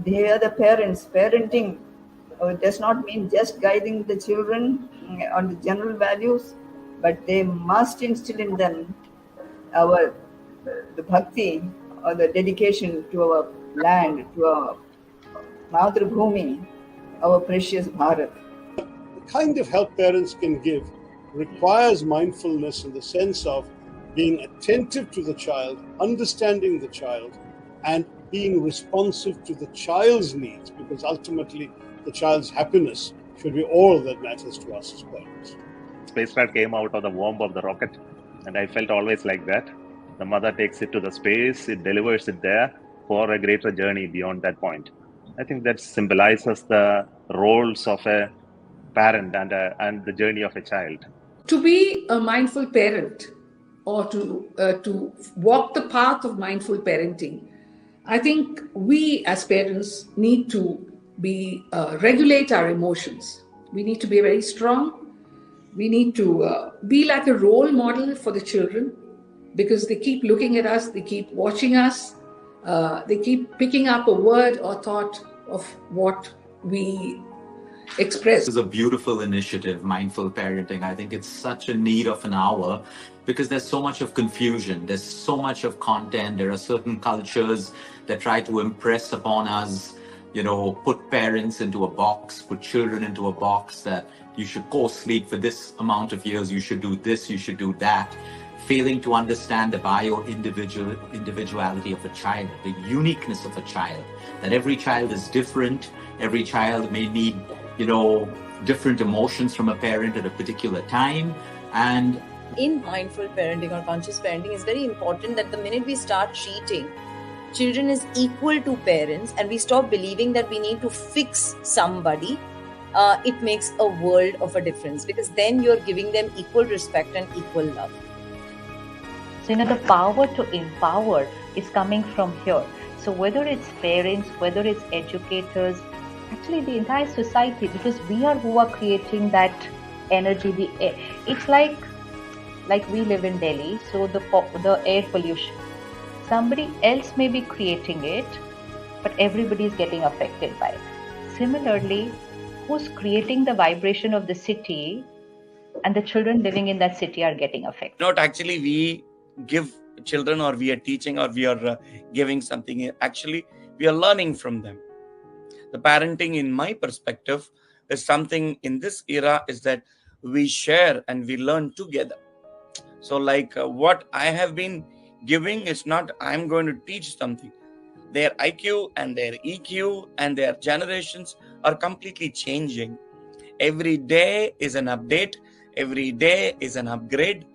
They are the parents. Parenting does not mean just guiding the children on the general values, but they must instill in them our the bhakti or the dedication to our land, to our Madhur Bhumi, our precious Bharat. The kind of help parents can give requires mindfulness in the sense of being attentive to the child, understanding the child, and being responsive to the child's needs, because ultimately the child's happiness should be all that matters to us as parents. Spacecraft came out of the womb of the rocket, and I felt always like that. The mother takes it to the space, it delivers it there for a greater journey beyond that point. I think that symbolizes the roles of a parent and the journey of a child. To be a mindful parent, or to walk the path of mindful parenting, I think we as parents need to regulate our emotions. We need to be very strong. We need to be like a role model for the children, because they keep looking at us, they keep watching us, they keep picking up a word or thought of what we express. This is a beautiful initiative, mindful parenting. I think it's such a need of an hour, because there's so much of confusion, there's so much of content. There are certain cultures that try to impress upon us, put parents into a box, put children into a box, that you should co-sleep for this amount of years, you should do this, you should do that, failing to understand the individuality of a child, the uniqueness of a child, that every child is different, every child may need different emotions from a parent at a particular time. And in mindful parenting or conscious parenting, it's very important that the minute we start treating children as equal to parents, and we stop believing that we need to fix somebody, it makes a world of a difference, because then you're giving them equal respect and equal love. So, the power to empower is coming from here. So whether it's parents, whether it's educators, actually the entire society, because we are who are creating that energy. It's like we live in Delhi, so the air pollution, somebody else may be creating it, but everybody is getting affected by it. Similarly, who's creating the vibration of the city, and the children living in that city are getting affected. Not actually we give children, or we are teaching, or we are giving something. Actually, we are learning from them. The parenting, in my perspective, is something in this era is that we share and we learn together. So what I have been giving is not I'm going to teach something. Their IQ and their EQ and their generations are completely changing. Every day is an update. Every day is an upgrade.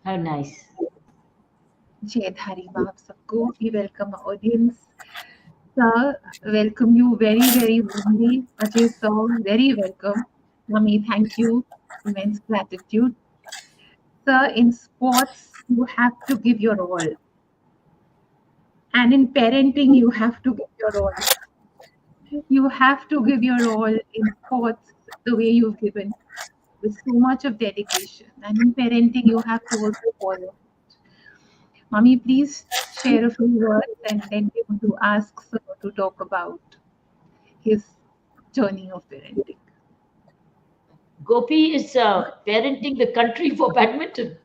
How nice. Jai Dhari Baap Sabko. We welcome our audience. Sir, welcome you very, very warmly. Ajay sir, very welcome. Mummy, thank you. Immense gratitude. Sir, in sports, you have to give your all. And in parenting, you have to give your all. You have to give your all in sports the way you've given with so much of dedication. And in parenting, you have to also follow. Mummy, please share a few words and then we want to ask Sir to talk about his journey of parenting. Gopi is parenting the country for badminton.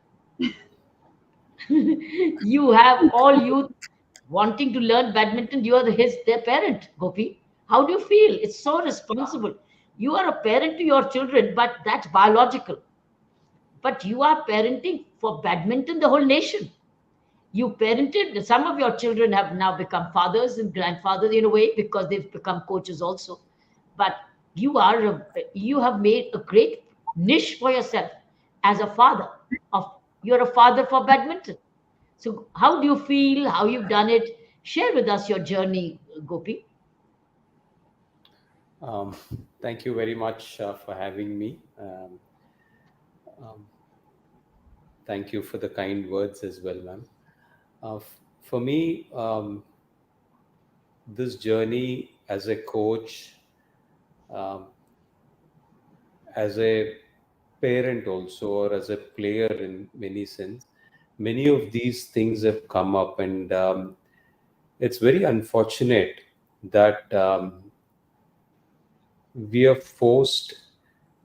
You have all youth wanting to learn badminton. You are their parent, Gopi. How do you feel? It's so responsible. You are a parent to your children, but that's biological. But you are parenting for badminton, the whole nation. You parented, some of your children have now become fathers and grandfathers in a way because they've become coaches also. But you have made a great niche for yourself as a father. You're a father for badminton. So how do you feel? How you've done it? Share with us your journey, Gopi. Thank you very much for having me. Thank you for the kind words as well, ma'am. For me, this journey as a coach, as a parent also, or as a player in many sense, many of these things have come up, and it's very unfortunate that we are forced,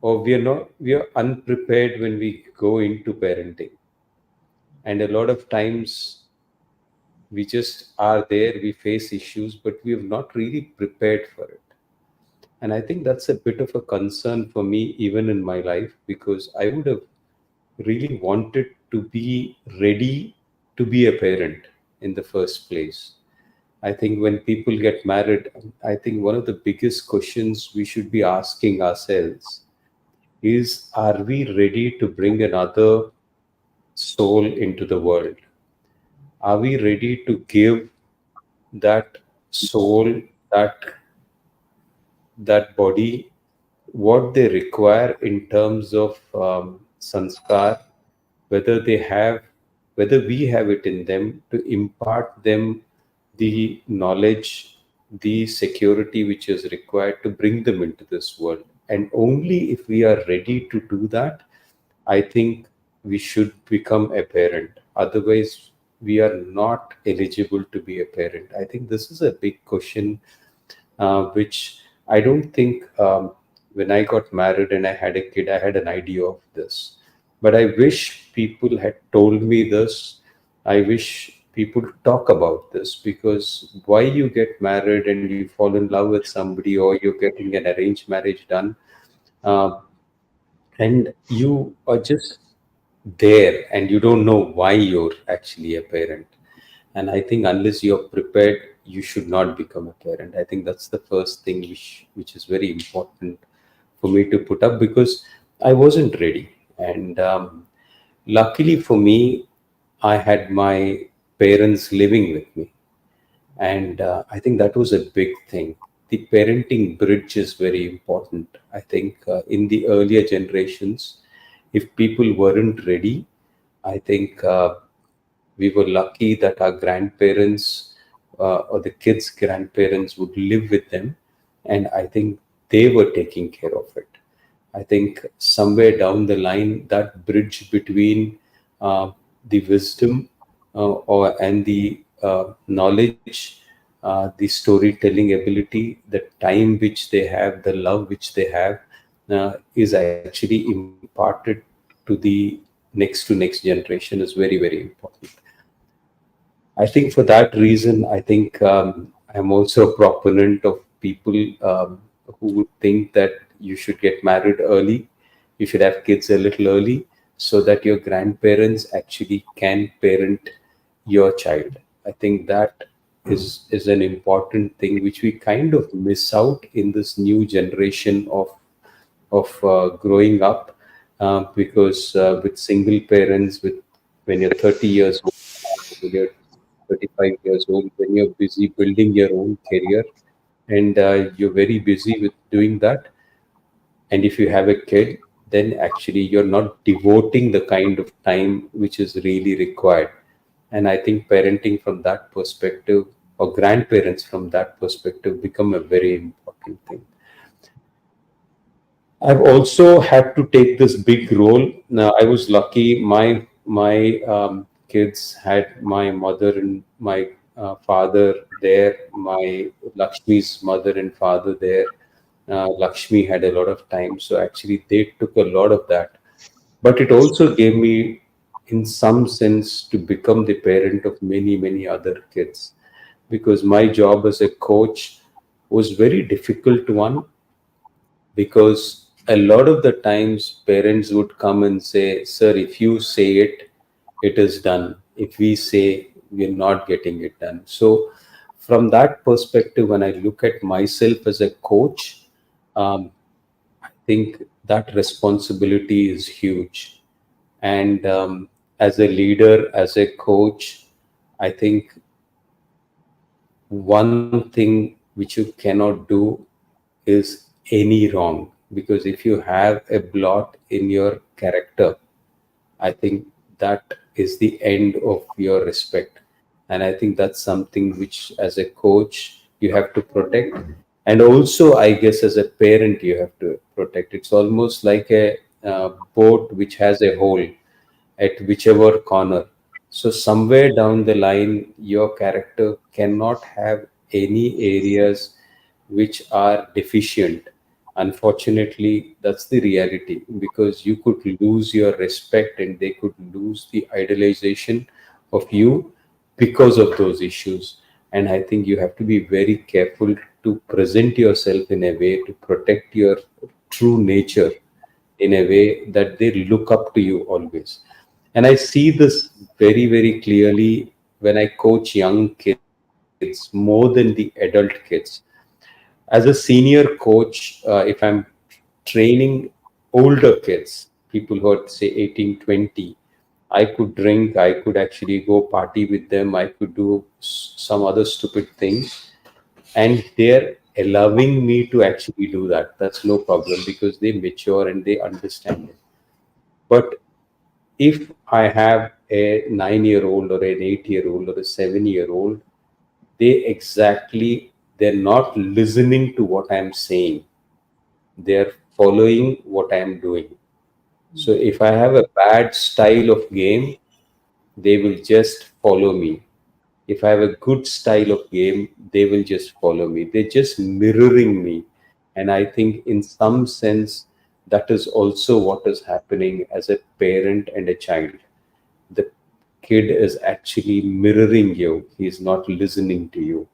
or we are unprepared when we go into parenting. And a lot of times we just are there, we face issues, but we have not really prepared for it. And I think that's a bit of a concern for me, even in my life, because I would have really wanted to be ready to be a parent in the first place. I think when people get married, I think one of the biggest questions we should be asking ourselves is, are we ready to bring another soul into the world? Are we ready to give that soul, that body, what they require in terms of sanskar, whether we have it in them, to impart them the knowledge, the security which is required to bring them into this world. And only if we are ready to do that, I think we should become a parent. Otherwise, we are not eligible to be a parent. I think this is a big question, which I don't think when I got married and I had a kid, I had an idea of this. But I wish people had told me this. I wish people talk about this, because why you get married and you fall in love with somebody, or you're getting an arranged marriage done, and you are just there and you don't know why you're actually a parent. And I think unless you're prepared, you should not become a parent. I think that's the first thing which is very important for me to put up, because I wasn't ready. And luckily for me, I had my parents living with me. And I think that was a big thing. The parenting bridge is very important. I think in the earlier generations, if people weren't ready, I think we were lucky that our grandparents or the kids' grandparents would live with them. And I think they were taking care of it. I think somewhere down the line, that bridge between the wisdom and the knowledge, the storytelling ability, the time which they have, the love which they have, is actually imparted to the next generation, is very, very important. I think for that reason, I think I'm also a proponent of people who would think that you should get married early, you should have kids a little early, so that your grandparents actually can parent your child. I think that is an important thing which we kind of miss out in this new generation of growing up, because with single parents, with when you're 30 years old, when you're 35 years old, when you're busy building your own career, and you're very busy with doing that. And if you have a kid, then actually you're not devoting the kind of time which is really required. And I think parenting from that perspective, or grandparents from that perspective, become a very important thing. I've also had to take this big role. Now, I was lucky. My kids had my mother and my father there. My Lakshmi's mother and father there. Lakshmi had a lot of time, so actually they took a lot of that. But it also gave me, in some sense, to become the parent of many other kids, because my job as a coach was very difficult one, because a lot of the times parents would come and say, sir, if you say it, it is done. If we say, we're not getting it done. So from that perspective, when I look at myself as a coach, I think that responsibility is huge. And as a leader, as a coach, I think one thing which you cannot do is any wrong, because if you have a blot in your character, I think that is the end of your respect. And I think that's something which, as a coach, you have to protect. And also, I guess, as a parent, you have to protect. It's almost like a boat which has a hole at whichever corner. So, somewhere down the line, your character cannot have any areas which are deficient. Unfortunately, that's the reality, because you could lose your respect and they could lose the idolization of you because of those issues. And I think you have to be very careful to present yourself in a way to protect your true nature, in a way that they look up to you always. And I see this very clearly when I coach young kids more than the adult kids. As a senior coach, if I'm training older kids, people who are say 18, 20, I could drink, I could actually go party with them, I could do some other stupid things, and they're allowing me to actually do that. That's no problem, because they mature and they understand it. But if I have a 9-year-old or an 8-year-old or a 7-year-old, they're not listening to what I'm saying. They're following what I'm doing. So if I have a bad style of game, they will just follow me. If I have a good style of game, they will just follow me. They're just mirroring me. And I think in some sense, that is also what is happening as a parent and a child. The kid is actually mirroring you. He's not listening to you.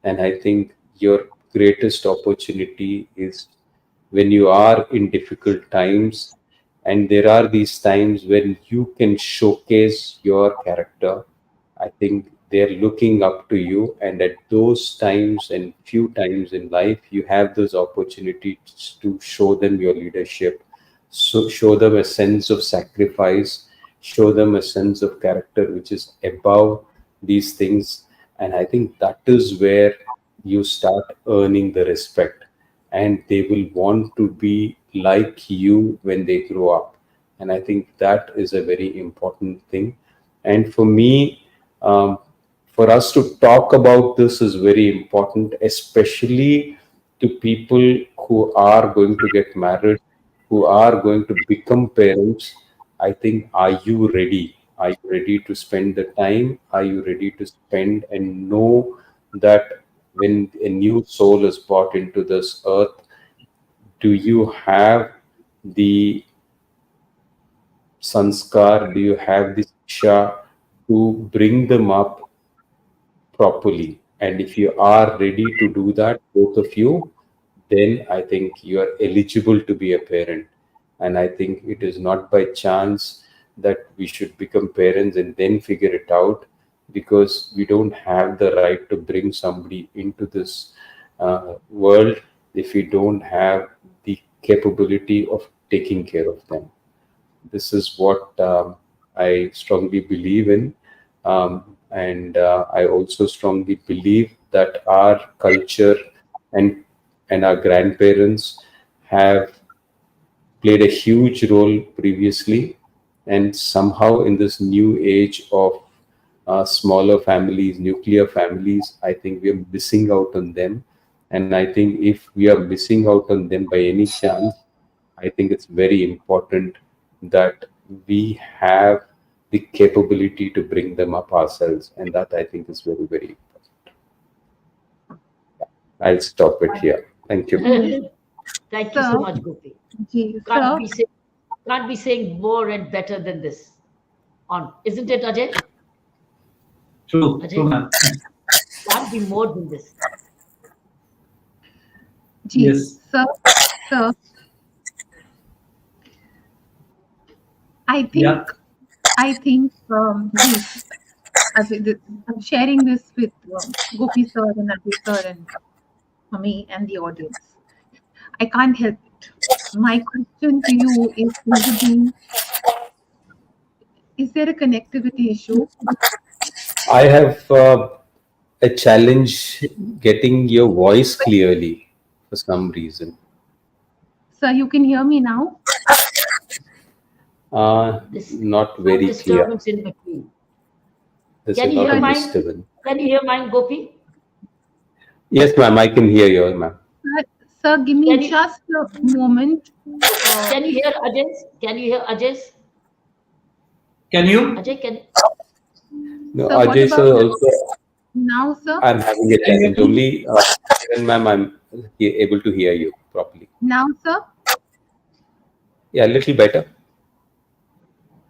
And I think your greatest opportunity is when you are in difficult times, and there are these times when you can showcase your character. I think they're looking up to you, and at those times and few times in life, you have those opportunities to show them your leadership, so show them a sense of sacrifice, show them a sense of character which is above these things. And I think that is where you start earning the respect, and they will want to be like you when they grow up. And I think that is a very important thing. And for me, for us to talk about this is very important, especially to people who are going to get married, who are going to become parents. I think, are you ready? Are you ready to spend the time? Are you ready to spend and know that when a new soul is brought into this earth, do you have the sanskar, do you have the shiksha to bring them up properly? And if you are ready to do that, both of you, then I think you are eligible to be a parent. And I think it is not by chance that we should become parents and then figure it out, because we don't have the right to bring somebody into this world if we don't have the capability of taking care of them. This is what I strongly believe in. And I also strongly believe that our culture and our grandparents have played a huge role previously, and somehow in this new age of smaller families, nuclear families, I think we are missing out on them. And I think if we are missing out on them by any chance, I think it's very important that we have the capability to bring them up ourselves, and that I think is very, very important. I'll stop it here. Thank you. Thank you so much, Gopi. Can't be saying more and better than this. Isn't it, Ajay? True, Ajay? true, ma'am. Can't be more than this. Yes. Sir, I think I'm sharing this with Gopi sir and Ajay sir and Mami and the audience. I can't help it. My question to you is going to be, is there a connectivity issue? I have a challenge getting your voice clearly for some reason. Sir, you can hear me now? Not very clear. Disturbance in between. Can you hear mine, Gopi? Yes, ma'am, I can hear you, ma'am. Sir, give me just a moment. Can you hear Ajay? Can you hear Ajay? Can you? Ajay, can No, sir, Ajay sir also. Now, sir? I'm having a challenge. Only ma'am, I'm able to hear you properly. Now, sir? Yeah, a little better.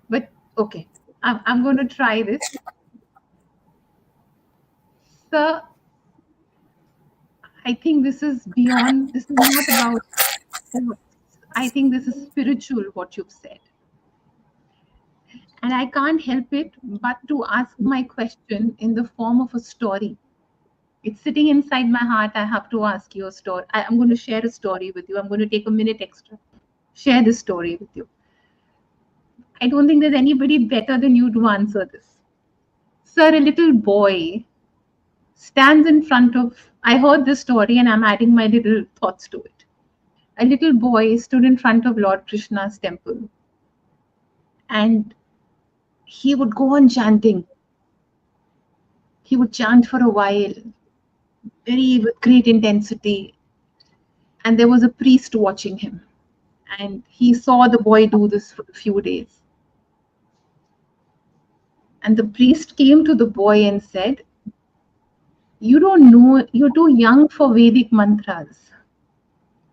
But okay, I'm going to try this. Sir, I think this is beyond, this is not about sports. I think this is spiritual, what you've said. And I can't help it but to ask my question in the form of a story. It's sitting inside my heart. I have to ask you a story. I'm going to share a story with you. I'm going to take a minute extra. Share this story with you. I don't think there's anybody better than you to answer this. Sir, a little boy stands in front of, I heard this story and I'm adding my little thoughts to it. A little boy stood in front of Lord Krishna's temple and he would go on chanting. He would chant for a while, with great intensity. And there was a priest watching him. And he saw the boy do this for a few days. And the priest came to the boy and said, "You don't know, you're too young for Vedic mantras.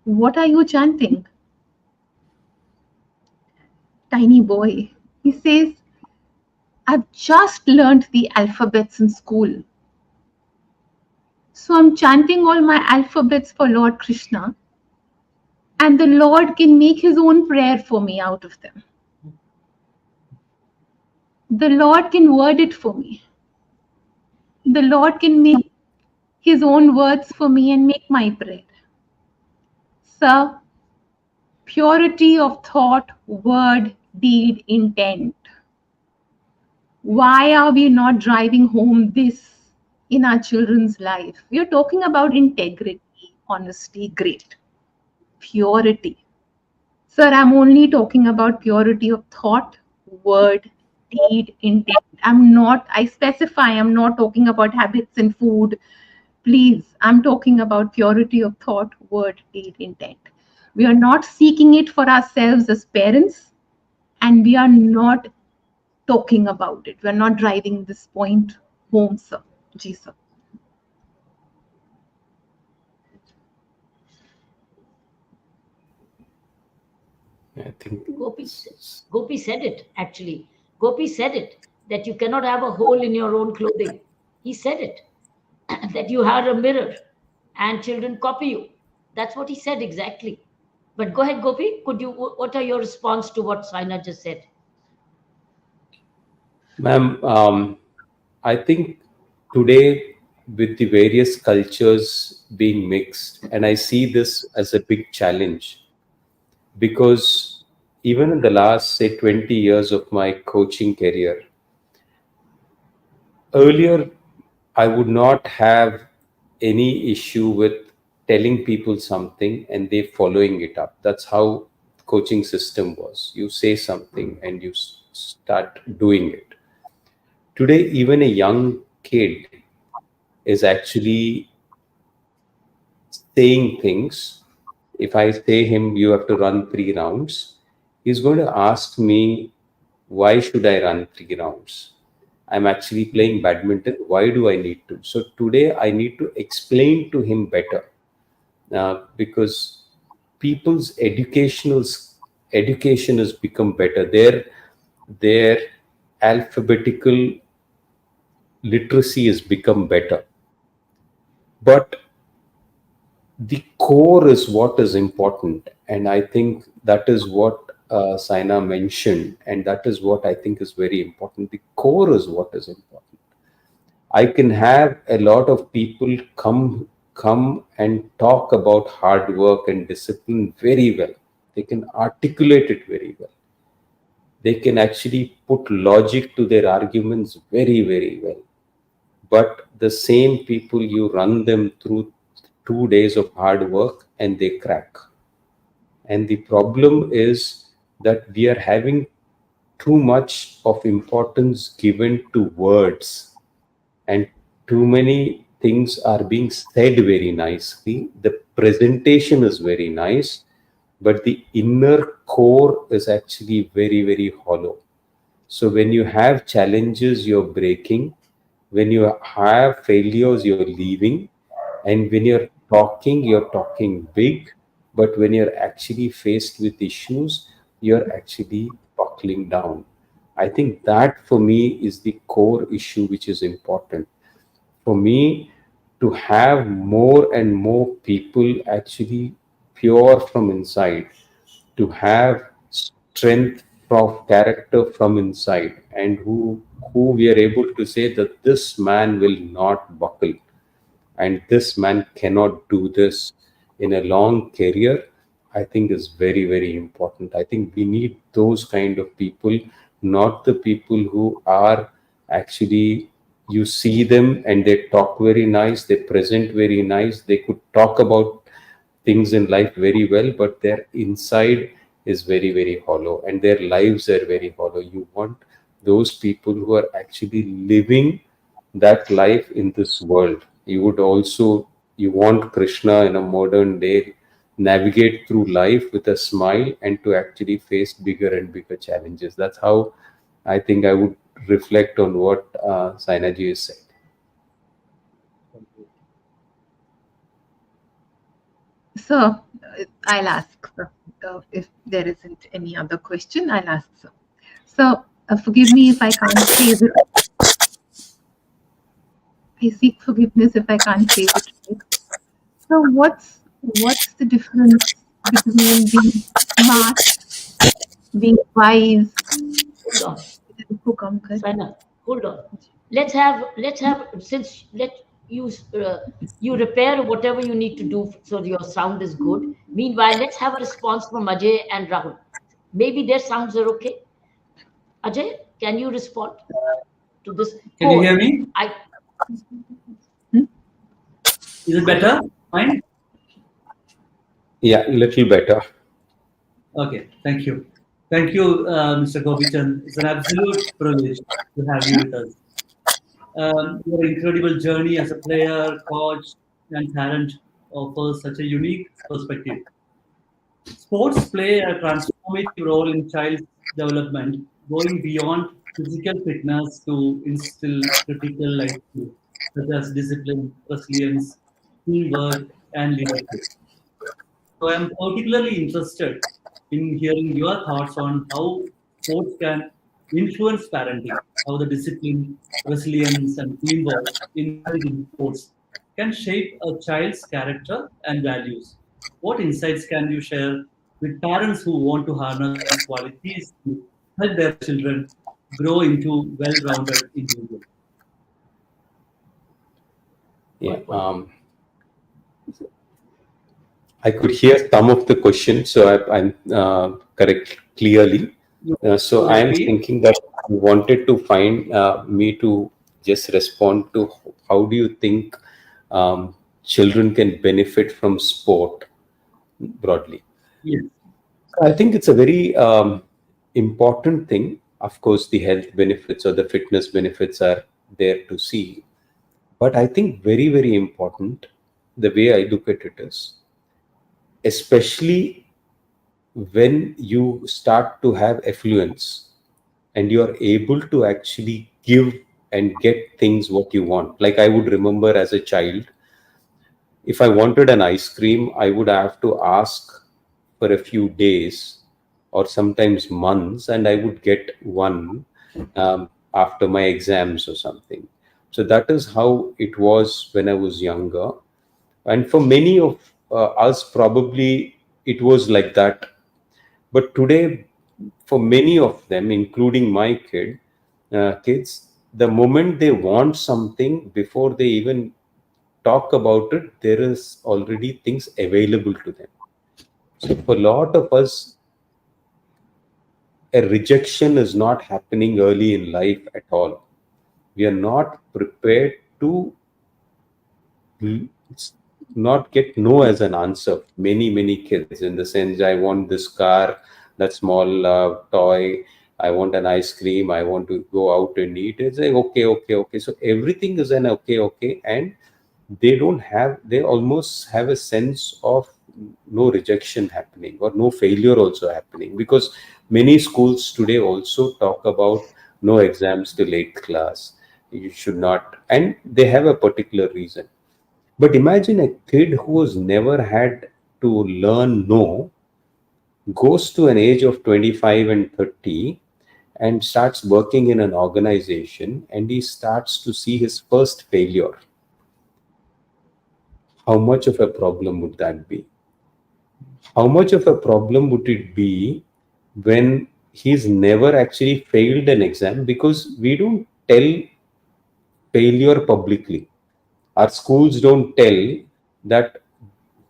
What are you chanting?" Tiny boy, he says, "I've just learned the alphabets in school. So I'm chanting all my alphabets for Lord Krishna, and the Lord can make his own prayer for me out of them. The Lord can word it for me. The Lord can make his own words for me and make my prayer." Sir, purity of thought, word, deed, intent. Why are we not driving home this in our children's life? We are talking about integrity, honesty, great. Purity. Sir, I'm only talking about purity of thought, word, deed, intent. I specify, I'm not talking about habits and food. Please, I'm talking about purity of thought, word, deed, intent. We are not seeking it for ourselves as parents, and we are not talking about it. We're not driving this point home, sir. Ji, sir. I think Gopi said it, actually. Gopi said it, that you cannot have a hole in your own clothing. He said it, that you have a mirror and children copy you. That's what he said exactly. But go ahead, Gopi. What are your response to what Saina just said? Ma'am, I think today with the various cultures being mixed, and I see this as a big challenge, because even in the last, say, 20 years of my coaching career, earlier I would not have any issue with telling people something and they following it up. That's how coaching system was. You say something and you start doing it. Today, even a young kid is actually saying things. If I say him, you have to run 3 rounds, he's going to ask me, why should I run 3 rounds? I'm actually playing badminton. Why do I need to? So today I need to explain to him better, because people's education has become better. Their alphabetical literacy has become better. But the core is what is important. And I think that is what Saina mentioned. And that is what I think is very important. The core is what is important. I can have a lot of people come and talk about hard work and discipline very well. They can articulate it very well. They can actually put logic to their arguments very, very well. But the same people, you run them through 2 days of hard work and they crack. And the problem is that we are having too much of importance given to words, and too many things are being said very nicely. The presentation is very nice, but the inner core is actually very, very hollow. So when you have challenges, you're breaking. When you have failures, you're leaving. And when you're talking big. But when you're actually faced with issues, you're actually buckling down. I think that for me is the core issue which is important. For me to have more and more people actually pure from inside, to have strength of character from inside, and who we are able to say that this man will not buckle and this man cannot do this in a long career, I think is very, very important. I think we need those kind of people, not the people who are actually, you see them and they talk very nice, they present very nice, they could talk about things in life very well, but their inside is very, very hollow and their lives are very hollow. You want those people who are actually living that life in this world. You want Krishna in a modern day navigate through life with a smile and to actually face bigger and bigger challenges. That's how I think I would reflect on what Sainaji has said. So I'll ask if there isn't any other question. I'll ask sir. So forgive me if I can't say it. I seek forgiveness if I can't say it right. So what's the difference between being smart, being wise? Hold on. Saina, hold on. Let's have since you repair whatever you need to do so your sound is good. Meanwhile, let's have a response from Ajay and Rahul. Maybe their sounds are okay. Ajay, can you respond to this? Can you hear me? Is it better? Fine? Yeah, a little better. Okay, thank you. Thank you, Mr. Gopichand. It's an absolute privilege to have you with us. Your incredible journey as a player, coach, and parent offers such a unique perspective. Sports play a transformative role in child's development, going beyond physical fitness to instill critical life skills such as discipline, resilience, teamwork, and leadership. So I'm particularly interested in hearing your thoughts on how sports can influence parenting, how the discipline, resilience, and teamwork inherent in sports can shape a child's character and values. What insights can you share with parents who want to harness these qualities to help their children grow into well-rounded individuals? Yeah, I could hear some of the questions, so I'm clearly. So I am Gopi? thinking that you wanted to find me to just respond to how do you think children can benefit from sport broadly. Yes. I think it's a very important thing. Of course, the health benefits or the fitness benefits are there to see. But I think very, very important, the way I look at it is, especially when you start to have affluence and you are able to actually give and get things what you want. Like I would remember as a child, if I wanted an ice cream, I would have to ask for a few days or sometimes months, and I would get one after my exams or something. So that is how it was when I was younger. And for many of us, probably it was like that. But today, for many of them, including my kids, the moment they want something, before they even talk about it, there is already things available to them. So for a lot of us, a rejection is not happening early in life at all. We are not prepared to not get no as an answer. Many kids, in the sense, I want this car, that small toy, I want an ice cream, I want to go out and eat. It's like okay. So everything is an okay, and they almost have a sense of no rejection happening or no failure also happening, because many schools today also talk about no exams till 8th class, you should not, and they have a particular reason. But imagine a kid who has never had to learn no, goes to an age of 25 and 30 and starts working in an organization, and he starts to see his first failure. How much of a problem would that be? How much of a problem would it be when he's never actually failed an exam? Because we don't tell failure publicly. Our schools don't tell that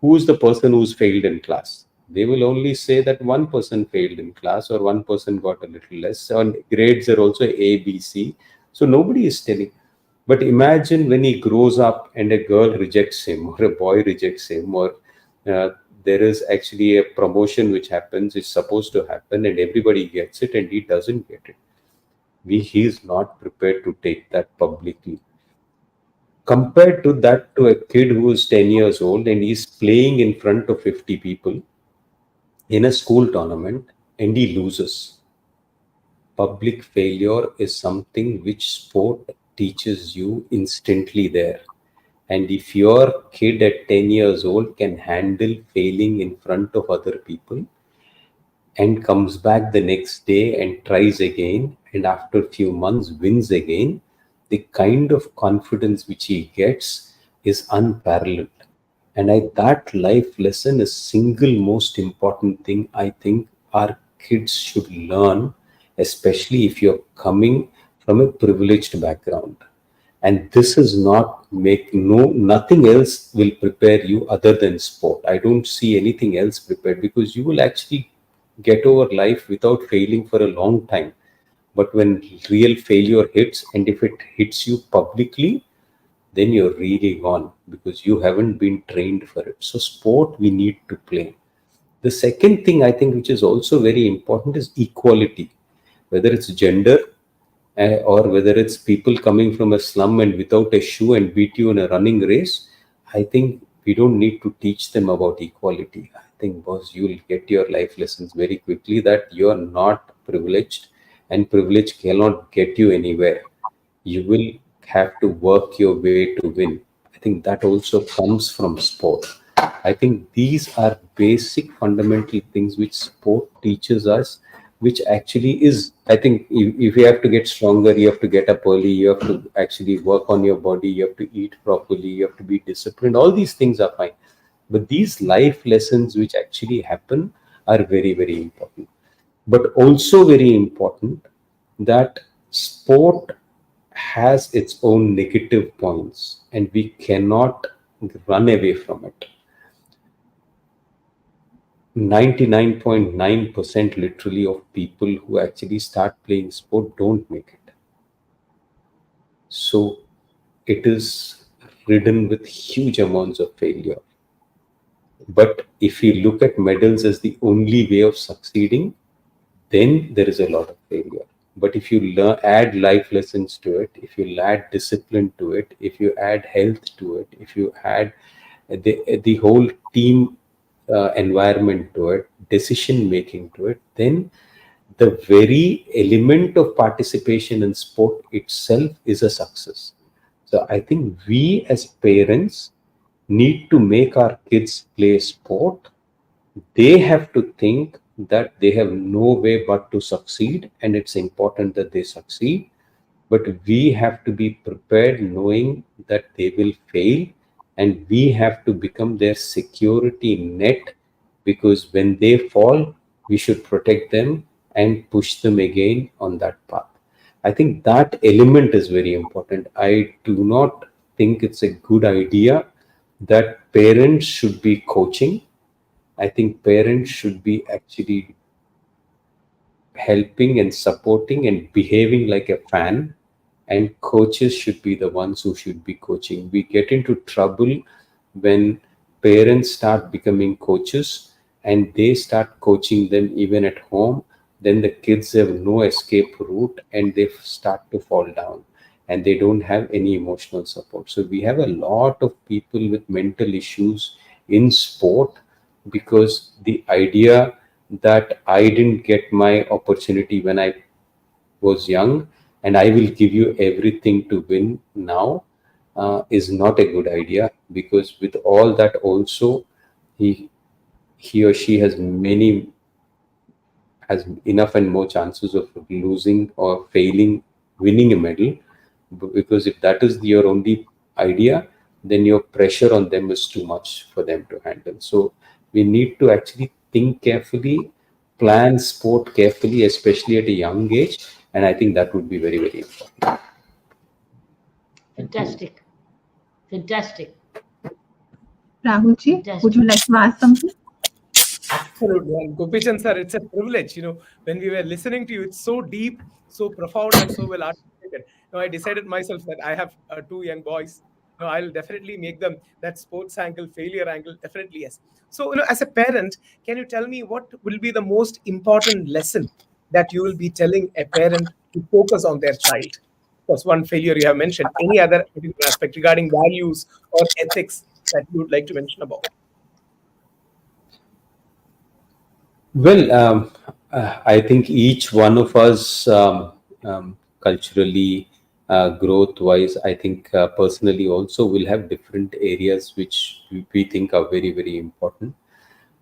who's the person who's failed in class. They will only say that one person failed in class or one person got a little less. And grades are also A, B, C. So nobody is telling. But imagine when he grows up and a girl rejects him or a boy rejects him, or there is actually a promotion which happens, it's supposed to happen, and everybody gets it and he doesn't get it. He is not prepared to take that publicly. Compared to that, to a kid who is 10 years old and he's playing in front of 50 people in a school tournament and he loses. Public failure is something which sport teaches you instantly there. And if your kid at 10 years old can handle failing in front of other people and comes back the next day and tries again, and after a few months wins again, the kind of confidence which he gets is unparalleled. And that life lesson is single most important thing I think our kids should learn, especially if you're coming from a privileged background. And this is not nothing else will prepare you other than sport. I don't see anything else prepared, because you will actually get over life without failing for a long time. But when real failure hits, and if it hits you publicly, then you're really gone, because you haven't been trained for it. So sport we need to play. The second thing I think which is also very important is equality, whether it's gender or whether it's people coming from a slum and without a shoe and beat you in a running race. I think we don't need to teach them about equality. I think, boss, you'll get your life lessons very quickly that you are not privileged, and privilege cannot get you anywhere. You will have to work your way to win. I think that also comes from sport. I think these are basic fundamental things which sport teaches us, which actually is, I think, if you have to get stronger, you have to get up early, you have to actually work on your body, you have to eat properly, you have to be disciplined. All these things are fine. But these life lessons which actually happen are very, very important. But also very important that sport has its own negative points and we cannot run away from it. 99.9% literally of people who actually start playing sport don't make it. So it is ridden with huge amounts of failure. But if you look at medals as the only way of succeeding, then there is a lot of failure. But if you add life lessons to it, if you add discipline to it, if you add health to it, if you add the whole team environment to it, decision making to it, then the very element of participation in sport itself is a success. So I think we as parents need to make our kids play sport. They have to think that they have no way but to succeed, and it's important that they succeed. But we have to be prepared knowing that they will fail, and we have to become their security net, because when they fall, we should protect them and push them again on that path. I think that element is very important. I do not think it's a good idea that parents should be coaching. I think parents should be actually helping and supporting and behaving like a fan, and coaches should be the ones who should be coaching. We get into trouble when parents start becoming coaches and they start coaching them even at home. Then the kids have no escape route and they start to fall down and they don't have any emotional support. So we have a lot of people with mental issues in sport, because the idea that I didn't get my opportunity when I was young and I will give you everything to win now is not a good idea, because with all that also he or she has enough and more chances of losing or failing winning a medal. Because if that is your only idea, then your pressure on them is too much for them to handle. So we need to actually think carefully, plan sport carefully, especially at a young age, and I think that would be very, very important. Fantastic. Fantastic. Rahulji, would you like to ask something? Absolutely. And Gopichan sir, it's a privilege. When we were listening to you, it's so deep, so profound, and so well articulated. I decided myself that I have two young boys. I'll definitely make them that sports angle, failure angle, definitely yes. So, as a parent, can you tell me what will be the most important lesson that you will be telling a parent to focus on their child? That's one failure you have mentioned. Any other aspect regarding values or ethics that you would like to mention about? Well, I think each one of us culturally, growth-wise, I think personally also will have different areas which we think are very, very important.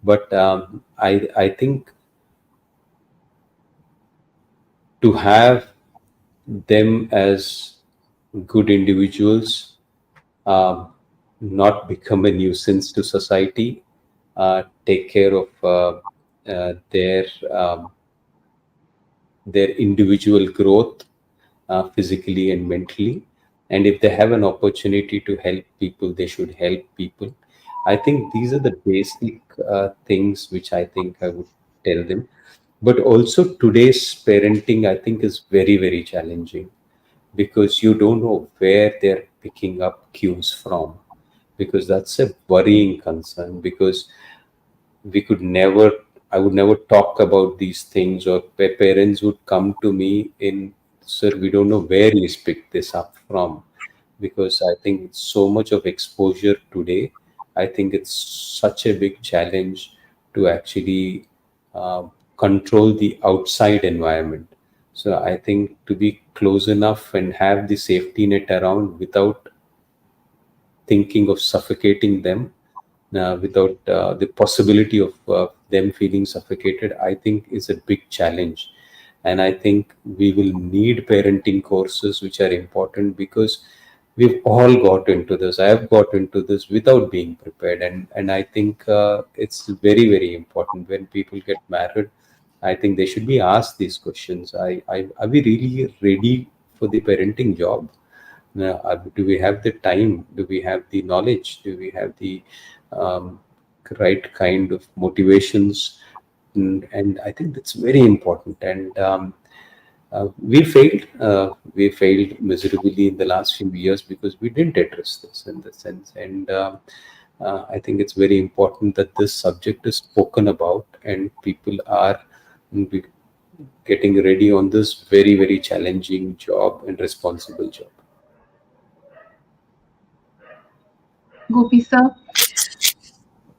But I think to have them as good individuals, not become a nuisance to society, take care of their individual growth, physically and mentally. And if they have an opportunity to help people, they should help people. I think these are the basic things which I think I would tell them. But also today's parenting, I think, is very, very challenging, because you don't know where they're picking up cues from, because that's a worrying concern. Because I would never talk about these things, or parents would come to me in, sir, we don't know where he's picked this up from. Because I think it's so much of exposure today. I think it's such a big challenge to actually control the outside environment. So I think to be close enough and have the safety net around without thinking of suffocating them, without the possibility of them feeling suffocated, I think is a big challenge. And I think we will need parenting courses which are important, because we've all got into this. I have got into this without being prepared. And I think it's very, very important when people get married. I think they should be asked these questions. Are we really ready for the parenting job? Do we have the time? Do we have the knowledge? Do we have the right kind of motivations, and I think that's very important. And we failed miserably in the last few years because we didn't address this in the sense. And I think it's very important that this subject is spoken about and people are getting ready on this very, very challenging job and responsible job. Gopi sir,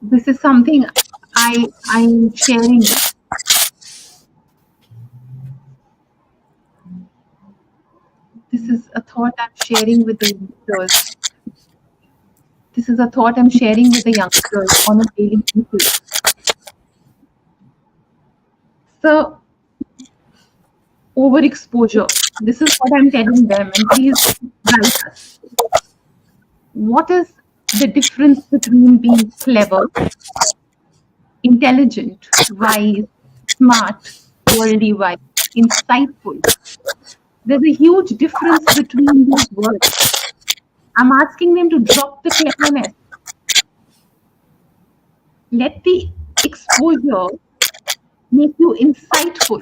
this is something I'm sharing. This is a thought I'm sharing with the youngsters. This is a thought I'm sharing with the youngsters on a daily basis. So, overexposure. This is what I'm telling them, and please guide us. What is the difference between being clever, intelligent, wise, smart, worldly wise, insightful? There's a huge difference between these words. I'm asking them to drop the cleverness. Let the exposure make you insightful.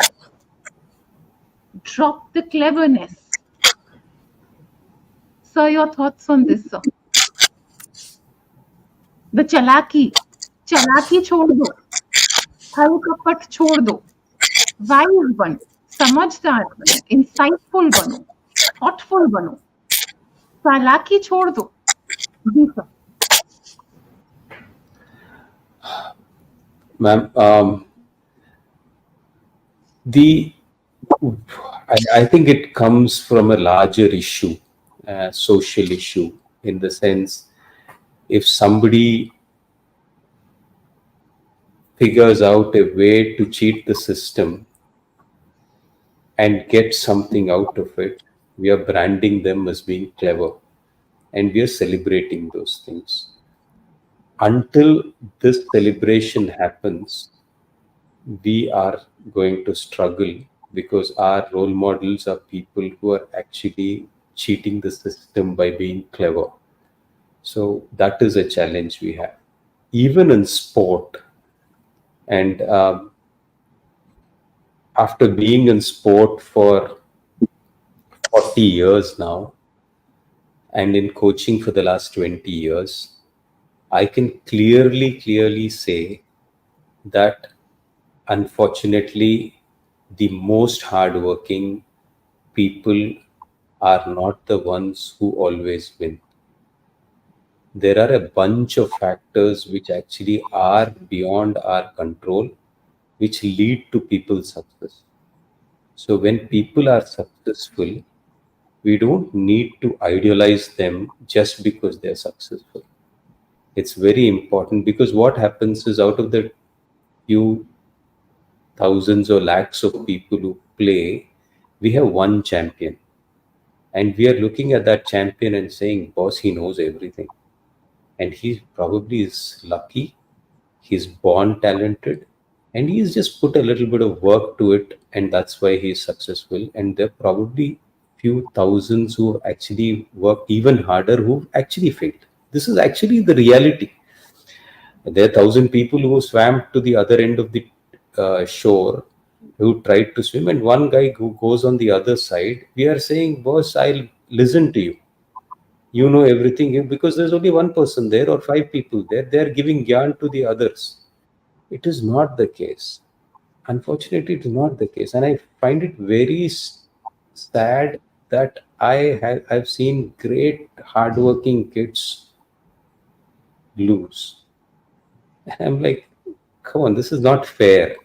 Drop the cleverness. Sir, your thoughts on this, sir? The चालाकी छोड़ दो, छल कपट छोड़ दो, wise बनो, समझदार बनो, insightful बनो, thoughtful बनो, चालाकी छोड़ दो. जी sir. Ma'am, I think it comes from a larger issue, social issue, in the sense, if somebody figures out a way to cheat the system and get something out of it, we are branding them as being clever and we are celebrating those things. Until this celebration happens, we are going to struggle because our role models are people who are actually cheating the system by being clever. So that is a challenge we have. Even in sport, and after being in sport for 40 years now, and in coaching for the last 20 years, I can clearly say that unfortunately, the most hardworking people are not the ones who always win. There are a bunch of factors which actually are beyond our control, which lead to people's success. So when people are successful, we don't need to idealize them just because they're successful. It's very important, because what happens is, out of the few thousands or lakhs of people who play, we have one champion. And we are looking at that champion and saying, boss, he knows everything. And he probably is lucky, he's born talented, and he's just put a little bit of work to it, and that's why he's successful. And there are probably few thousands who actually worked even harder who actually failed. This is actually the reality. There are 1,000 people who swam to the other end of the shore, who tried to swim, and one guy who goes on the other side. We are saying, boss, I'll listen to you. You know everything, because there's only one person there or 5 people there. They're giving gyan to the others. It is not the case. Unfortunately, it is not the case. And I find it very sad that I've seen great hardworking kids lose. And I'm like, come on, this is not fair.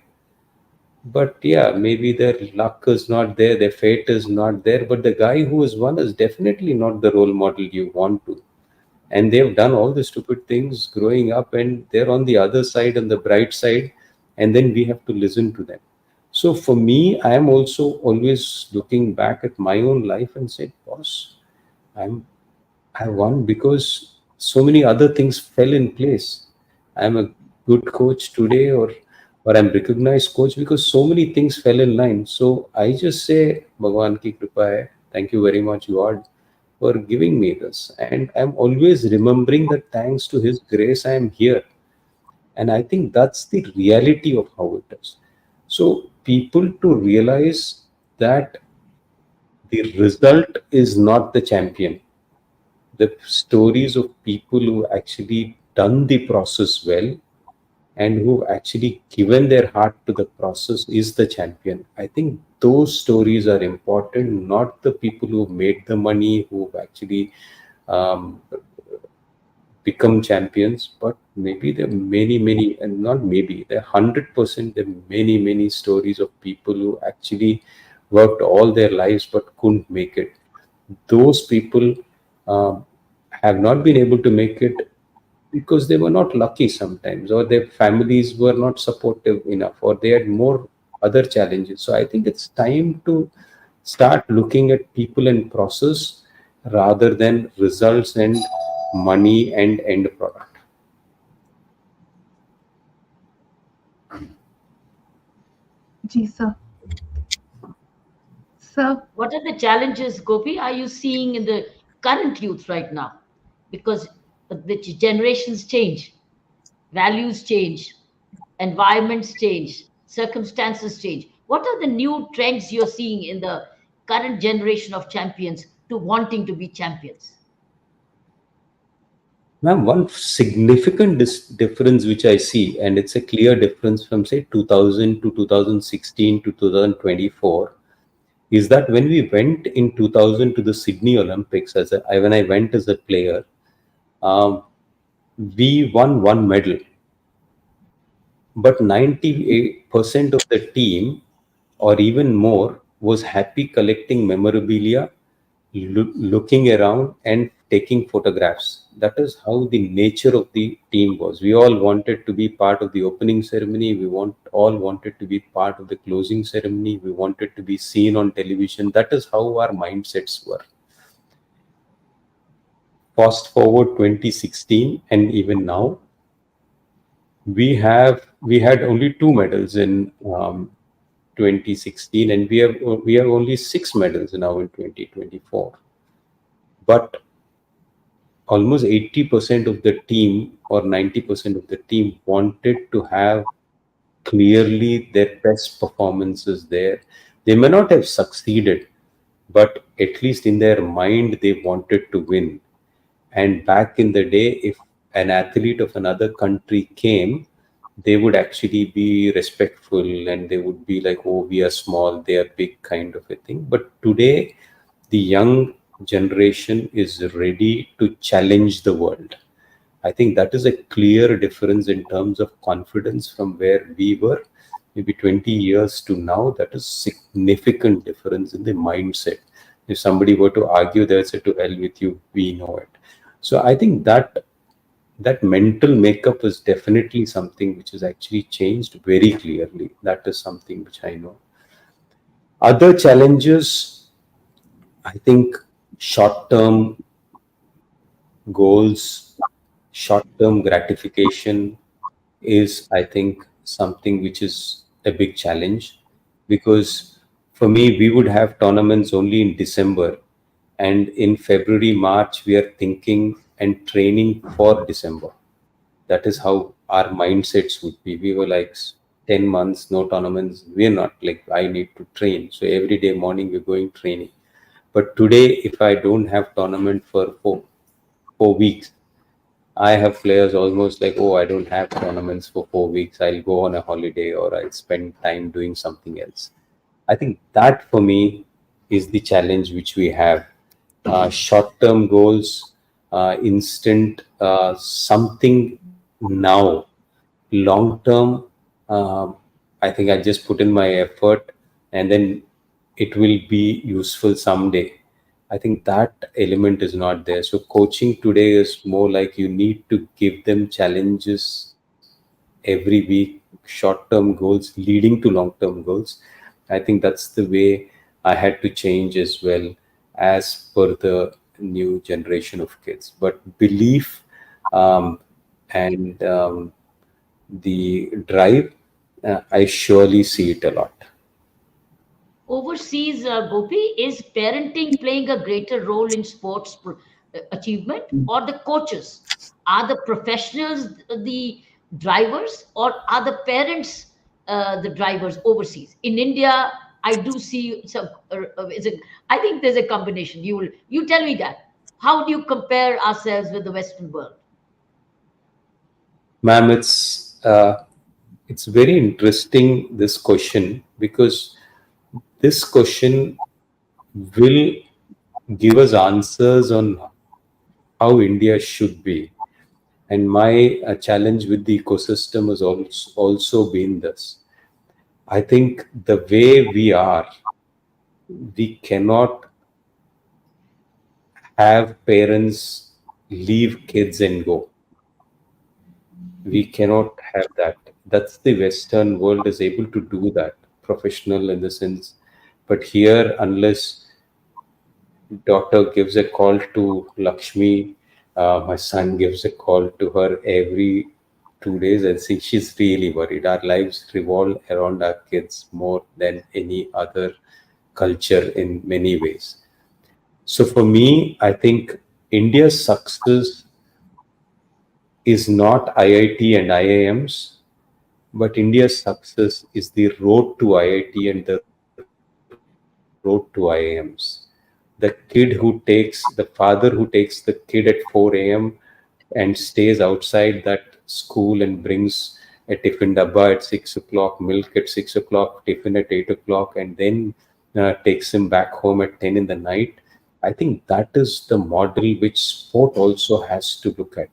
But yeah, maybe their luck is not there, their fate is not there, but the guy who has won is definitely not the role model you want to. And they've done all the stupid things growing up, and they're on the other side, on the bright side, and then we have to listen to them. So for me, I am also always looking back at my own life and say, boss, I won because so many other things fell in place. I'm a good coach today, or I'm recognized coach because so many things fell in line. So I just say, Bhagwan ki kripa hai. Thank you very much, God, for giving me this. And I'm always remembering that thanks to His grace, I am here. And I think that's the reality of how it is. So people to realize that the result is not the champion. The stories of people who actually done the process well and who've actually given their heart to the process is the champion. I think those stories are important, not the people who made the money, who've actually um, become champions, but maybe there are many, and not maybe, there are 100%, there are many stories of people who actually worked all their lives but couldn't make it. Those people um, have not been able to make it because they were not lucky sometimes, or their families were not supportive enough, or they had more other challenges. So I think it's time to start looking at people and process rather than results and money and end product. Ji, sir. Sir, What are the challenges, Gopi, are you seeing in the current youth right now? Because the generations change, values change, environments change, circumstances change. What are the new trends you're seeing in the current generation of champions to wanting to be champions? Ma'am, one significant difference which I see, and it's a clear difference from say 2000 to 2016 to 2024, is that when we went in 2000 to the Sydney Olympics, when I went as a player, we won one medal, but 98% of the team, or even more, was happy collecting memorabilia, looking around and taking photographs. That is how the nature of the team was. We all wanted to be part of the opening ceremony. All wanted to be part of the closing ceremony. We wanted to be seen on television. That is how our mindsets were. Fast forward 2016 and even now, we had only 2 medals in 2016, and we have only 6 medals now in 2024. But almost 80% of the team or 90% of the team wanted to have clearly their best performances there. They may not have succeeded, but at least in their mind they wanted to win. And back in the day, if an athlete of another country came, they would actually be respectful and they would be like, oh, we are small, they are big, kind of a thing. But today, the young generation is ready to challenge the world. I think that is a clear difference in terms of confidence from where we were maybe 20 years to now. That is significant difference in the mindset. If somebody were to argue, they'll say, to hell with you, we know it. So I think that mental makeup is definitely something which has actually changed very clearly. That is something which I know. Other challenges, I think short-term goals, short-term gratification is, I think, something which is a big challenge, because for me, we would have tournaments only in December, and in February, March, we are thinking and training for December. That is how our mindsets would be. We were like 10 months, no tournaments. We're not like, I need to train. So every day morning we're going training. But today, if I don't have tournament for 4 weeks, I have players almost like, oh, I don't have tournaments for 4 weeks. I'll go on a holiday or I'll spend time doing something else. I think that for me is the challenge which we have. Short-term goals, instant something now. Long-term, I think I just put in my effort and then it will be useful someday. I think that element is not there. So coaching today is more like you need to give them challenges every week, short-term goals leading to long-term goals. I think that's the way I had to change as well as per the new generation of kids. But belief and the drive, I surely see it a lot. Overseas, Gopi, is parenting playing a greater role in sports achievement, or the coaches? Are the professionals the drivers, or are the parents the drivers overseas? In India, I do see some. I think there's a combination. You tell me that. How do you compare ourselves with the Western world? Ma'am, it's very interesting, this question, because this question will give us answers on how India should be. And my challenge with the ecosystem has also been this. I think the way we are, we cannot have parents leave kids and go. We cannot have that. That's the Western world is able to do that, professional in the sense. But here, unless daughter gives a call to Lakshmi, my son gives a call to her every 2 days, and see, she's really worried. Our lives revolve around our kids more than any other culture in many ways. So for me, I think India's success is not IIT and IIMs, but India's success is the road to IIT and the road to IIMs. The father who takes the kid at 4 a.m. and stays outside that school and brings a tiffin dabba at 6 o'clock, milk at 6 o'clock, tiffin at 8 o'clock, and then takes him back home at 10 in the night. I think that is the model which sport also has to look at.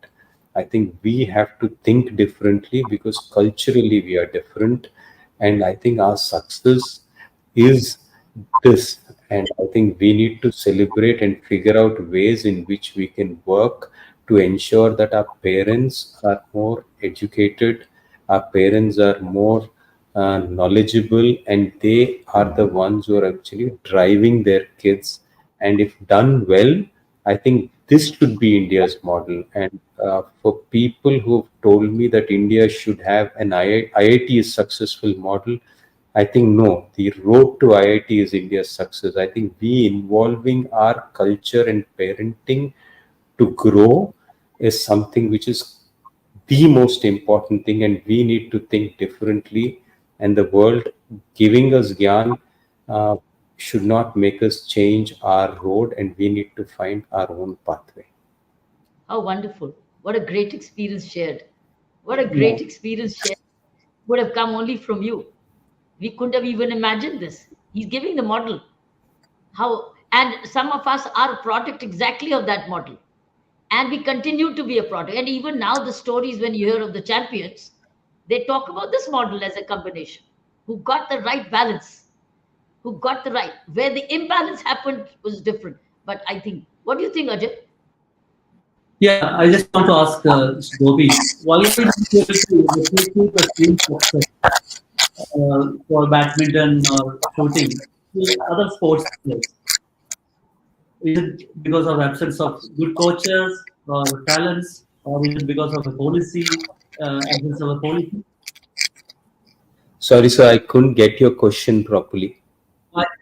I think we have to think differently because culturally we are different. And I think our success is this. And I think we need to celebrate and figure out ways in which we can work to ensure that our parents are more educated, our parents are more knowledgeable, and they are the ones who are actually driving their kids. And if done well, I think this should be India's model. And for people who have told me that India should have an IIT is successful model, I think no, the road to IIT is India's success. I think we involving our culture and parenting to grow is something which is the most important thing, and we need to think differently. And the world giving us gyan should not make us change our road, and we need to find our own pathway. How wonderful. What a great experience shared. What a great experience shared. Would have come only from you. We couldn't have even imagined this. He's giving the model. And some of us are a product exactly of that model. And we continue to be a product. And even now, the stories, when you hear of the champions, they talk about this model as a combination. Who got the right balance? Who got the right? Where the imbalance happened was different. But I think, what do you think, Ajay? Yeah, I just want to ask Gopi, why is it able to replicate the same success for badminton or shooting with other sports players? Is it because of absence of good coaches or talents, or is it because of a policy, absence of a policy? Sorry, sir, I couldn't get your question properly.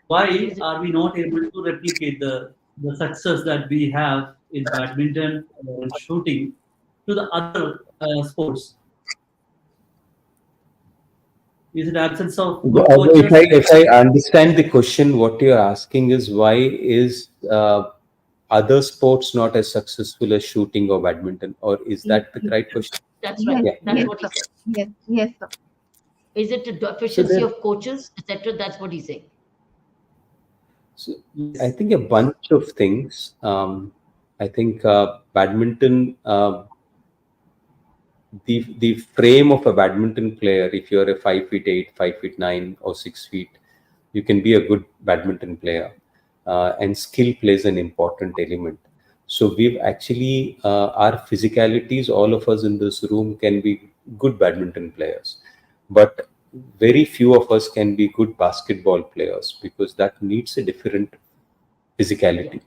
Why are we not able to replicate the success that we have in badminton or in shooting to the other sports? Is it absence of good coaches? If I understand the question, what you're asking is why is other sports not as successful as shooting or badminton, or is that the right question? That's right. Yeah. That's what he said. Yes, sir. Is it a deficiency of coaches, etc.? That's what he's saying. So I think a bunch of things. I think badminton, the frame of a badminton player, if you're a 5'8", 5'9", or 6 feet, you can be a good badminton player. And skill plays an important element. So we've actually, our physicalities, all of us in this room can be good badminton players. But very few of us can be good basketball players because that needs a different physicality.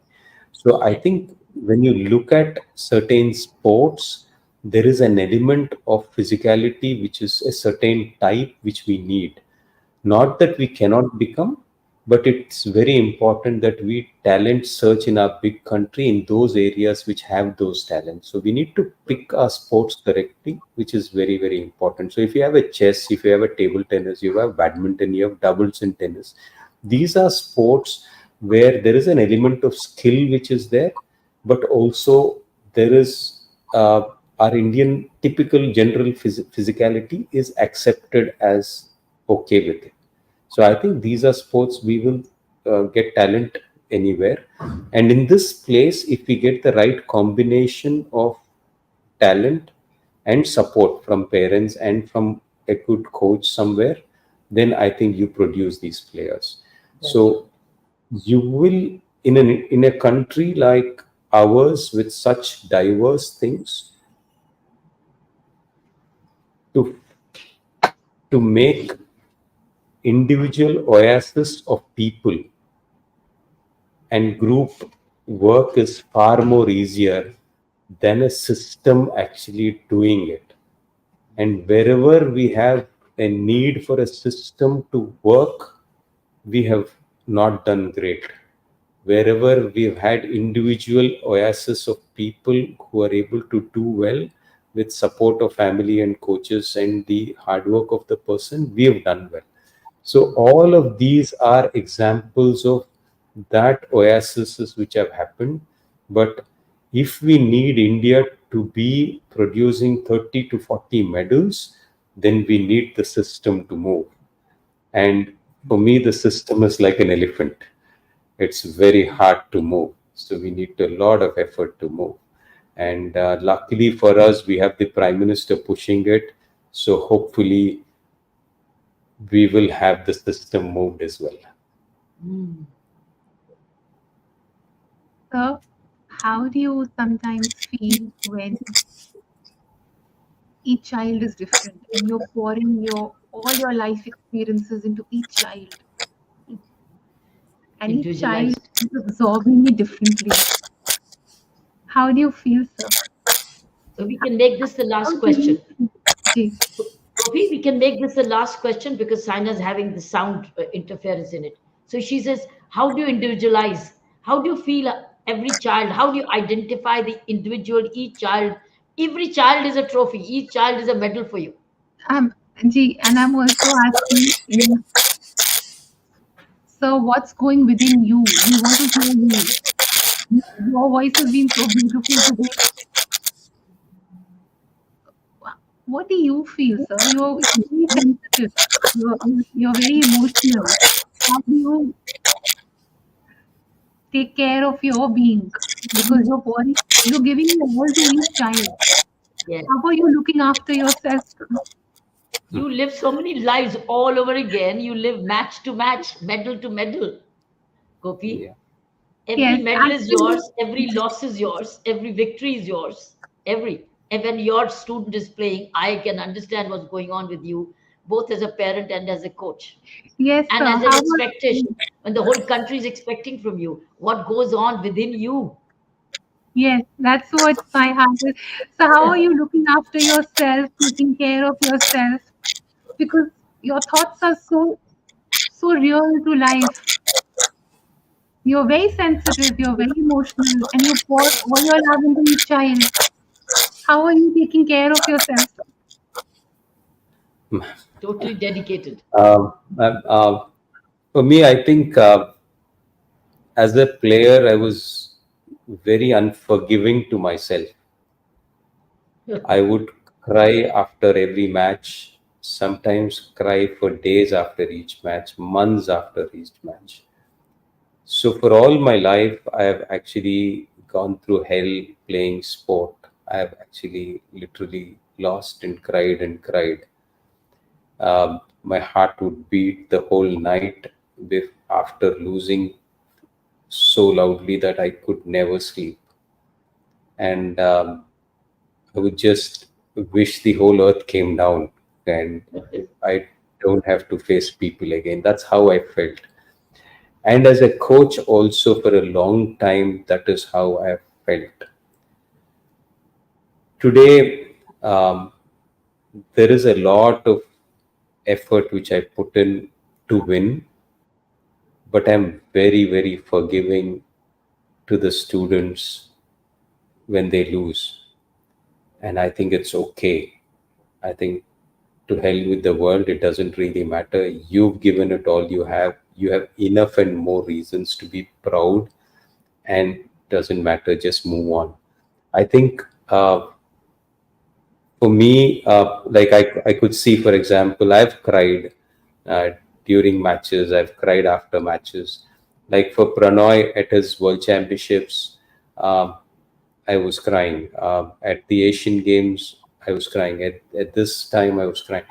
So I think when you look at certain sports, there is an element of physicality which is a certain type which we need. Not that we cannot become, but it's very important that we talent search in our big country in those areas which have those talents. So we need to pick our sports correctly, which is very, very important. So if you have a chess, if you have a table tennis, you have badminton, you have doubles in tennis, these are sports where there is an element of skill which is there, but also there is our Indian typical general physicality is accepted as okay with it. So I think these are sports we will get talent anywhere. And in this place, if we get the right combination of talent and support from parents and from a good coach somewhere, then I think you produce these players. So you will, in a country like ours with such diverse things, to make individual oasis of people and group work is far more easier than a system actually doing it. And wherever we have a need for a system to work, we have not done great. Wherever we've had individual oasis of people who are able to do well with support of family and coaches and the hard work of the person, we have done well. So all of these are examples of that oasis which have happened. But if we need India to be producing 30 to 40 medals, then we need the system to move. And for me, the system is like an elephant. It's very hard to move. So we need a lot of effort to move. And luckily for us, we have the Prime Minister pushing it. So hopefully we will have the system moved as well. So, how do you sometimes feel when each child is different and you're pouring all your life experiences into each child? And each child is absorbing it differently. How do you feel, sir? So we can make this the last question. We can make this the last question because Saina's having the sound interference in it. So she says, how do you individualize? How do you feel every child? How do you identify the individual, each child? Every child is a trophy. Each child is a medal for you. And I'm also asking, so what's going within you? We want to hear you. Your voice has been so beautiful today. What do you feel, sir? You're very sensitive. You're very emotional. How do you take care of your being? Because you're giving your all to each child. Yes. How are you looking after yourself? You live so many lives all over again. You live match to match, medal to medal. Gopi, yeah. Every medal is yours. Every loss is yours. Every victory is yours. And when your student is playing, I can understand what's going on with you, both as a parent and as a coach. Yes, and sir. as an expectation, when the whole country is expecting from you, what goes on within you. Yes, that's what my heart is. So how are you looking after yourself, taking care of yourself? Because your thoughts are so real to life. You're very sensitive, you're very emotional, and you pour all your love into each child. How are you taking care of yourself? Totally dedicated. For me, I think as a player, I was very unforgiving to myself. I would cry after every match, sometimes cry for days after each match, months after each match. So for all my life, I have actually gone through hell playing sport. I have actually literally lost and cried and cried. My heart would beat the whole night after losing so loudly that I could never sleep. And I would just wish the whole earth came down and I don't have to face people again. That's how I felt. And as a coach also for a long time, that is how I felt. Today, there is a lot of effort which I put in to win. but I'm very, very forgiving to the students when they lose. And I think it's okay. I think to hell with the world, it doesn't really matter. You've given it all you have. You have enough and more reasons to be proud, and doesn't matter, just move on. I think for me, like I could see, for example, I've cried uh, during matches, I've cried after matches. Like for Pranoy at his World Championships, I was crying. At the Asian Games, I was crying. At this time, I was crying.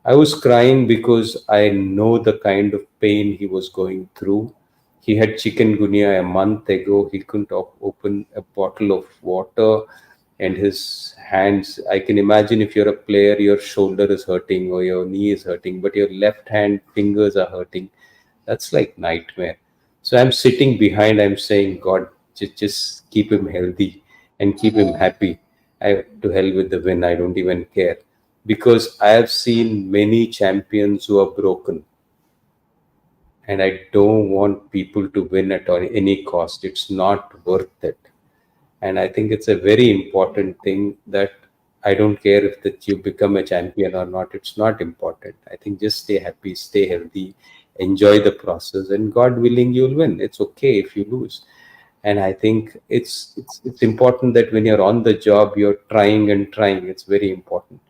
I was crying because I know the kind of pain he was going through. He had chikungunya a month ago. He couldn't open a bottle of water, and his hands. I can imagine if you're a player, your shoulder is hurting or your knee is hurting, but your left hand fingers are hurting. That's like nightmare. So I'm sitting behind. I'm saying, God, just keep him healthy and keep him happy. To hell with the win. I don't even care, because I have seen many champions who are broken, and I don't want people to win at any cost. It's not worth it. And I think it's a very important thing that I don't care if that you become a champion or not. It's not important. I think just stay happy, stay healthy, enjoy the process, and God willing, you'll win. It's okay if you lose. And I think it's important that when you're on the job, you're trying and trying. It's very important.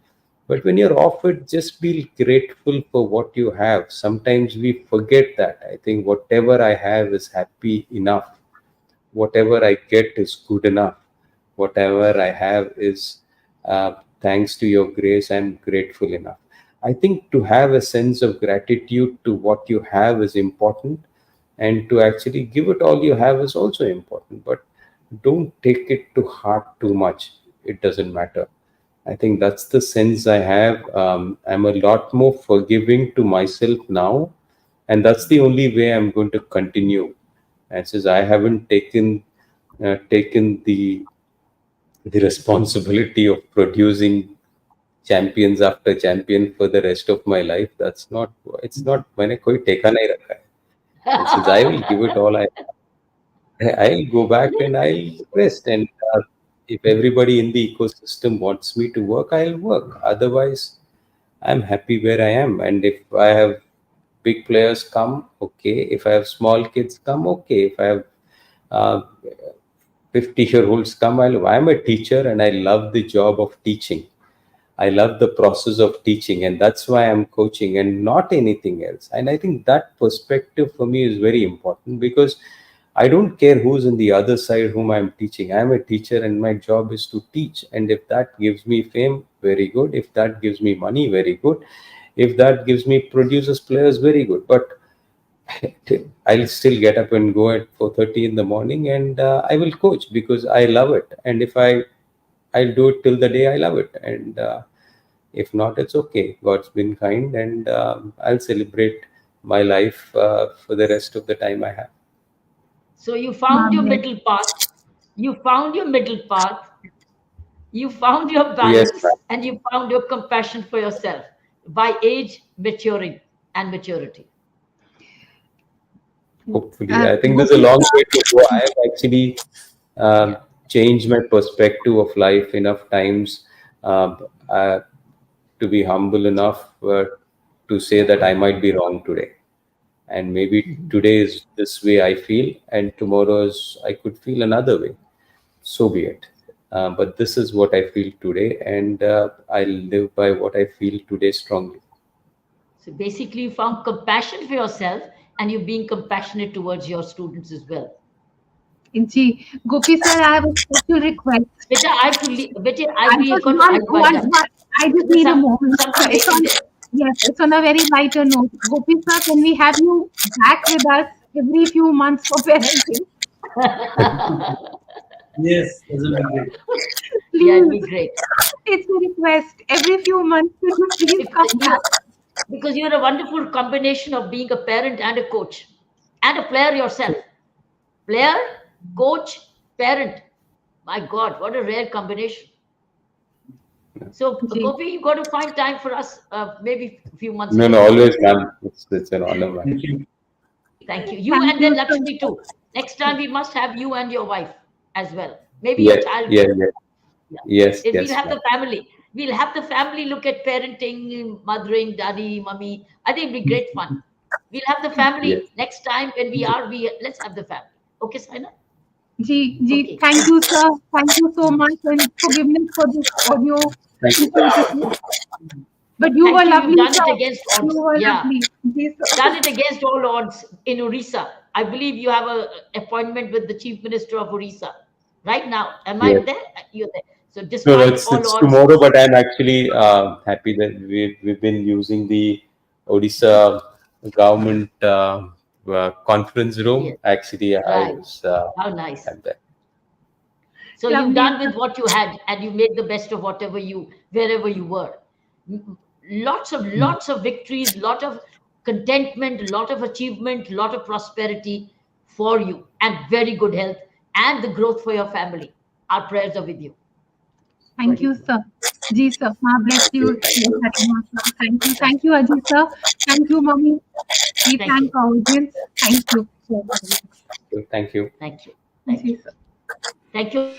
But when you're off it, just be grateful for what you have. Sometimes we forget that. I think whatever I have is happy enough. Whatever I get is good enough. Whatever I have is thanks to your grace, I'm grateful enough. I think to have a sense of gratitude to what you have is important, and to actually give it all you have is also important. But don't take it to heart too much. It doesn't matter. I think that's the sense I have. I'm a lot more forgiving to myself now, and that's the only way I'm going to continue. And since I haven't taken the responsibility of producing champions after champion for the rest of my life, it's not. मैंने कोई ठेका नहीं रखा है. And since I will give it all, I'll go back and I'll rest. And if everybody in the ecosystem wants me to work, I'll work. Otherwise, I'm happy where I am. And if I have big players come, okay. If I have small kids come, okay. If I have 50-year-olds come, I'm a teacher and I love the job of teaching. I love the process of teaching, and that's why I'm coaching and not anything else. And I think that perspective for me is very important, because I don't care who's in the other side whom I'm teaching. I'm a teacher and my job is to teach. And if that gives me fame, very good. If that gives me money, very good. If that gives me produces players, very good. But I'll still get up and go at 4:30 in the morning, and I will coach because I love it. And if I'll do it till the day I love it. And if not, it's okay. God's been kind, and I'll celebrate my life for the rest of the time I have. So you found your middle path. You found your middle path. You found your balance, Yes, and you found your compassion for yourself by age maturing and maturity. hopefully. I think there's a long way to go. I have actually changed my perspective of life enough times to be humble enough to say that I might be wrong today. And maybe today is this way I feel, and tomorrow's I could feel another way. So be it. But this is what I feel today, and I live by what I feel today strongly. So basically, you found compassion for yourself, and you're being compassionate towards your students as well. Ji, Gopi sir, I have a special request. Beta, I have to leave. Beta, I I just I just need a moment. It's on a very lighter note. Gopi sir, can we have you back with us every few months for parenting? Yes, that will be great. Yeah, it'll be great. It's a request. Every few months, could you please come back? Because you're a wonderful combination of being a parent and a coach and a player yourself. Player, coach, parent. My God, what a rare combination. So, Gopi, you got to find time for us, maybe a few months No, later. always, ma'am. It's an honor, ma'am. Thank you. Thank you. You Thank and then you, sir. Lakshmi too. Next time we must have you and your wife as well. Maybe your Yeah, child. yeah, will. yeah. Yeah. Yes, We'll yes, have ma'am. the family. We'll have the family look at parenting, mothering, daddy, mummy. I think it'll be great fun. We'll have the Yes. family next time when let's have the family. Okay, Saina? Ji, Okay. thank you, sir. Thank you so much, and forgiveness for this audio Thank you. issue. But you Thank were you. lovely, You've done sir. it against odds. You were Yeah. lovely. Ji, sir. Done it against all odds in Orissa. I believe you have a appointment with the Chief Minister of Orissa right now. Am I Yes. there? You're there. So No, despite it's all odds, tomorrow, but I'm actually happy that we've been using the Odisha government conference room. Yes. Actually, I Right. was How nice. at that. So you've Lovely, done sir. with what you had, and you made the best of wherever you were. Lots of victories, lot of contentment, lot of achievement, lot of prosperity for you, and very good health and the growth for your family. Our prayers are with you. Thank you, sir. Ji, sir. God bless you. Thank you. Thank you, Ajay, sir. Thank you, mommy. We Thank thank our audience. Thank you. Thank you. Thank you. Ji, sir. Thank you.